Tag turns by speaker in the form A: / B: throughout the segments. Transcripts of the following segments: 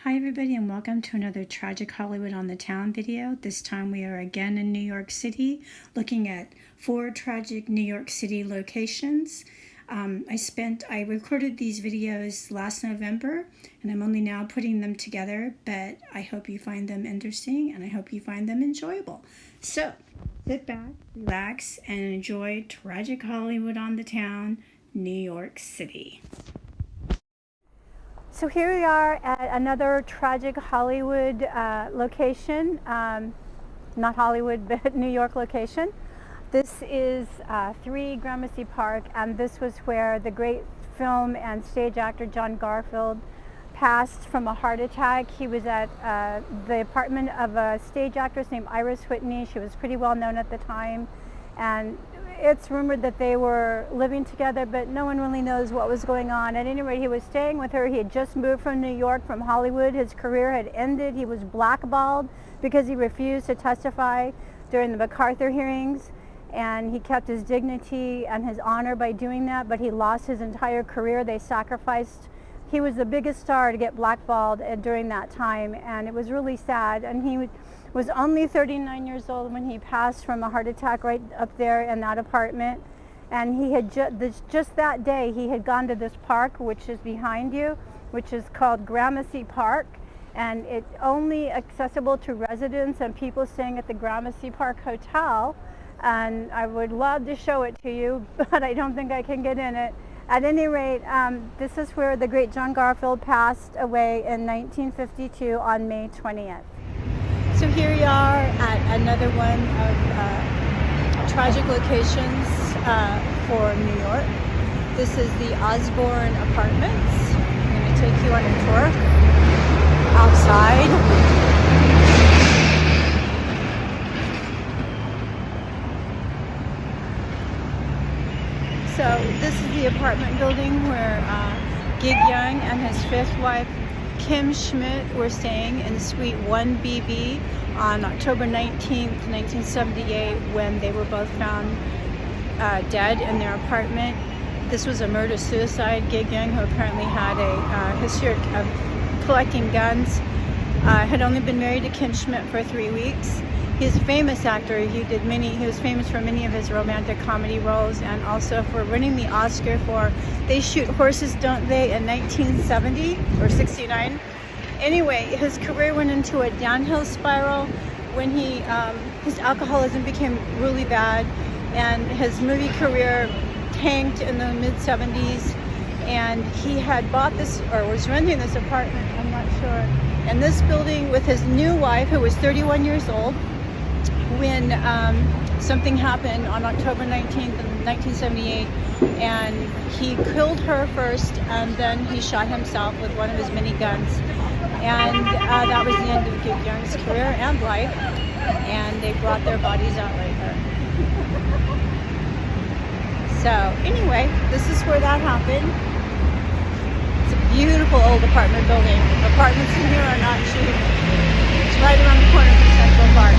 A: Hi everybody and welcome to another Tragic Hollywood on the Town video. This time we are again in New York City looking at 4 tragic New York City locations. I recorded these videos last November and I'm only now putting them together, but I hope you find them interesting and I hope you find them enjoyable. So sit back, relax, and enjoy Tragic Hollywood on the Town, New York City. So here we are at another tragic Hollywood location, not Hollywood, but New York location. This is 3 Gramercy Park, and this was where the great film and stage actor John Garfield passed from a heart attack. He was at the apartment of a stage actress named Iris Whitney. She was pretty well known at the time, and it's rumored that they were living together, but no one really knows what was going on. At any rate, he was staying with her. He had just moved from New York, from Hollywood. His career had ended. He was blackballed because he refused to testify during the MacArthur hearings, and he kept his dignity and his honor by doing that, but he lost his entire career. They sacrificed. He was the biggest star to get blackballed during that time, and it was really sad. And he was only 39 years old when he passed from a heart attack right up there in that apartment. And he had just that day, he had gone to this park, which is behind you, which is called Gramercy Park. And it's only accessible to residents and people staying at the Gramercy Park Hotel. And I would love to show it to you, but I don't think I can get in it. At any rate, this is where the great John Garfield passed away in 1952 on May 20th. So here we are at another one of tragic locations for New York. This is the Osborne Apartments. I'm going to take you on a tour outside. So this is the apartment building where Gig Young and his 5th wife Kim Schmidt were staying in Suite 1BB on October 19th, 1978, when they were both found dead in their apartment. This was a murder-suicide. Gig Young, who apparently had a history of collecting guns, had only been married to Kim Schmidt for 3 weeks. He's a famous actor. He was famous for many of his romantic comedy roles, and also for winning the Oscar for They Shoot Horses, Don't They, in 1970 or 69. Anyway, his career went into a downhill spiral when his alcoholism became really bad, and his movie career tanked in the mid-70s. And he had bought this, or was renting this apartment, I'm not sure, in this building with his new wife, who was 31 years old, when something happened on October 19th, 1978, and he killed her first, and then he shot himself with one of his many guns. And that was the end of Gig Young's career and life, and they brought their bodies out later. So anyway, this is where that happened. It's a beautiful old apartment building. Apartments in here are not cheap. It's right around the corner from Central Park.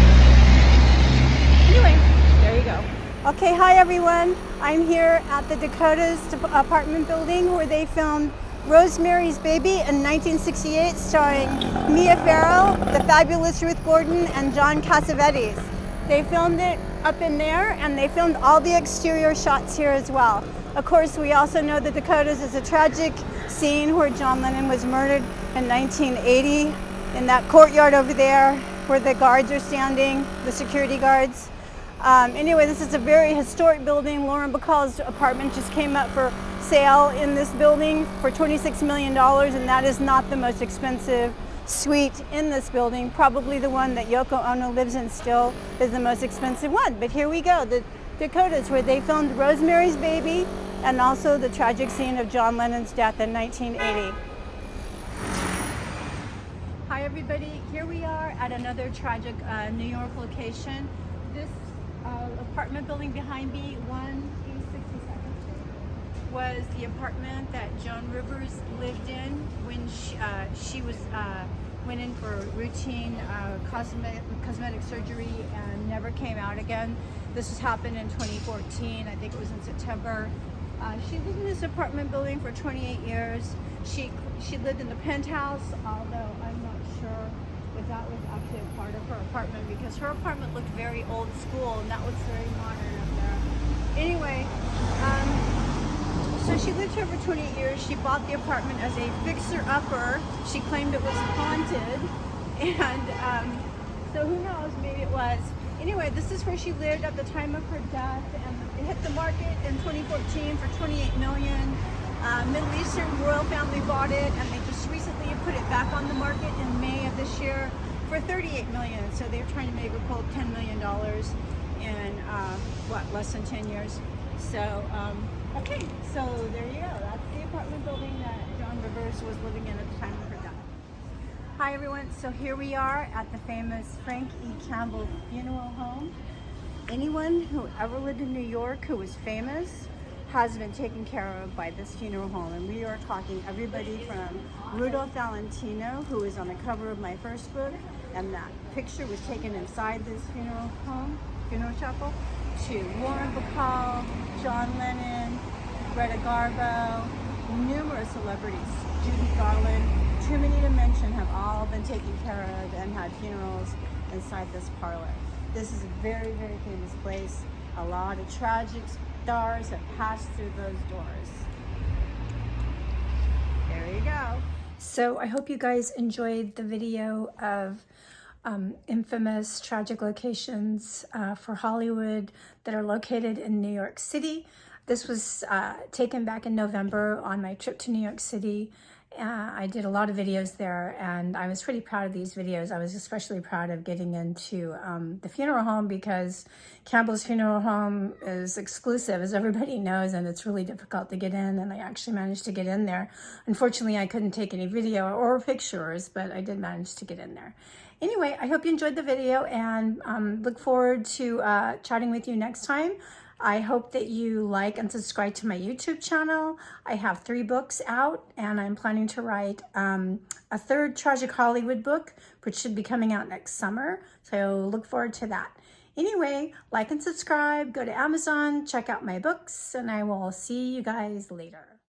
A: Anyway, there you go. Okay, hi everyone. I'm here at the Dakota's apartment building where they filmed Rosemary's Baby in 1968, starring Mia Farrow, the fabulous Ruth Gordon, and John Cassavetes. They filmed it up in there, and they filmed all the exterior shots here as well. Of course, we also know the Dakotas is a tragic scene where John Lennon was murdered in 1980 in that courtyard over there where the guards are standing, the security guards. Anyway, this is a very historic building. Lauren Bacall's apartment just came up for sale in this building for $26 million, and that is not the most expensive suite in this building. Probably the one that Yoko Ono lives in still is the most expensive one. But here we go, the Dakotas, where they filmed Rosemary's Baby and also the tragic scene of John Lennon's death in 1980. Hi everybody, here we are at another tragic New York location. This apartment building behind me, 162nd Street, was the apartment that Joan Rivers lived in when she went in for routine cosmetic surgery and never came out again. This has happened in 2014. I think it was in September. She lived in this apartment building for 28 years. She lived in the penthouse, although I'm not sure if that was actually a part of her apartment, because her apartment looked very old school and that looks very modern up there. Anyway, so she lived here for 28 years. She bought the apartment as a fixer-upper. She claimed it was haunted, and so who knows, maybe it was. Anyway, this is where she lived at the time of her death, and it hit the market in 2014 for $28 million. Middle Eastern royal family bought it, and they just recently put it back on the market in May of this year for $38 million. So they're trying to make a cold $10 million in less than 10 years. So okay, so there you go. That's the apartment building that Joan Rivers was living in at the time of her death. Hi everyone, so here we are at the famous Frank E Campbell funeral home. Anyone who ever lived in New York who was famous has been taken care of by this funeral home. And we are talking everybody from Rudolph Valentino, who is on the cover of my first book, and that picture was taken inside this funeral home, funeral chapel, to Warren Bacall, John Lennon, Greta Garbo, numerous celebrities, Judy, Garland, too many to mention, have all been taken care of and had funerals inside this parlor. This is a very, very famous place. A lot of tragic stars have passed through those doors. There you go. So I hope you guys enjoyed the video of infamous tragic locations for Hollywood that are located in New York City. This was taken back in November on my trip to New York City. I did a lot of videos there, and I was pretty proud of these videos. I was especially proud of getting into the funeral home, because Campbell's funeral home is exclusive, as everybody knows, and it's really difficult to get in, and I actually managed to get in there. Unfortunately, I couldn't take any video or pictures, but I did manage to get in there. Anyway, I hope you enjoyed the video, and look forward to chatting with you next time. I hope that you like and subscribe to my YouTube channel. I have 3 books out, and I'm planning to write a 3rd Tragic Hollywood book, which should be coming out next summer. So look forward to that. Anyway, like and subscribe, go to Amazon, check out my books, and I will see you guys later.